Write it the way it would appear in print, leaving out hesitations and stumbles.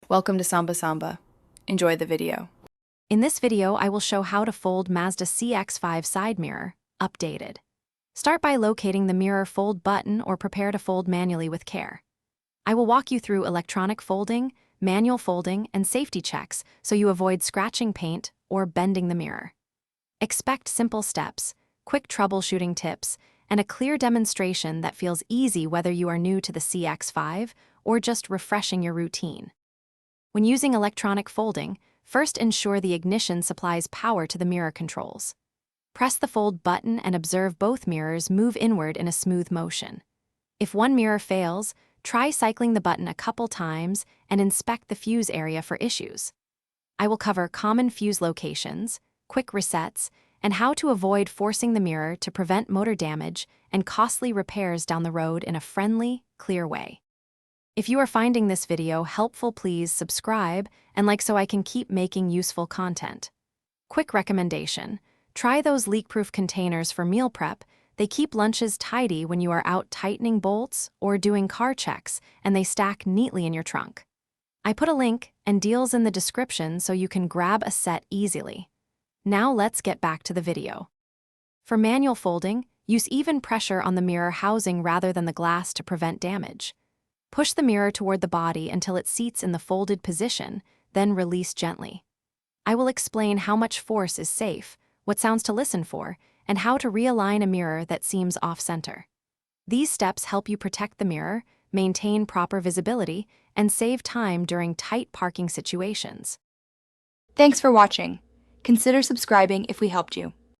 Welcome to Samba Samba. Enjoy the video. In this video, I will show how to fold Mazda CX-5 side mirror, updated. Start by locating the mirror fold button or prepare to fold manually with care. I will walk you through electronic folding, manual folding, and safety checks so you avoid scratching paint or bending the mirror. Expect simple steps, quick troubleshooting tips, and a clear demonstration that feels easy whether you are new to the CX-5 or just refreshing your routine. When using electronic folding, first ensure the ignition supplies power to the mirror controls. Press the fold button and observe both mirrors move inward in a smooth motion. If one mirror fails, try cycling the button a couple times and inspect the fuse area for issues. I will cover common fuse locations, quick resets, and how to avoid forcing the mirror to prevent motor damage and costly repairs down the road in a friendly, clear way. If you are finding this video helpful, please subscribe and like so I can keep making useful content. Quick recommendation: try those leak-proof containers for meal prep. They keep lunches tidy when you are out tightening bolts or doing car checks, and they stack neatly in your trunk. I put a link and deals in the description so you can grab a set easily. Now let's get back to the video. For manual folding, use even pressure on the mirror housing rather than the glass to prevent damage. Push the mirror toward the body until it seats in the folded position, then release gently. I will explain how much force is safe, what sounds to listen for, and how to realign a mirror that seems off-center. These steps help you protect the mirror, maintain proper visibility, and save time during tight parking situations. Thanks for watching. Consider subscribing if we helped you.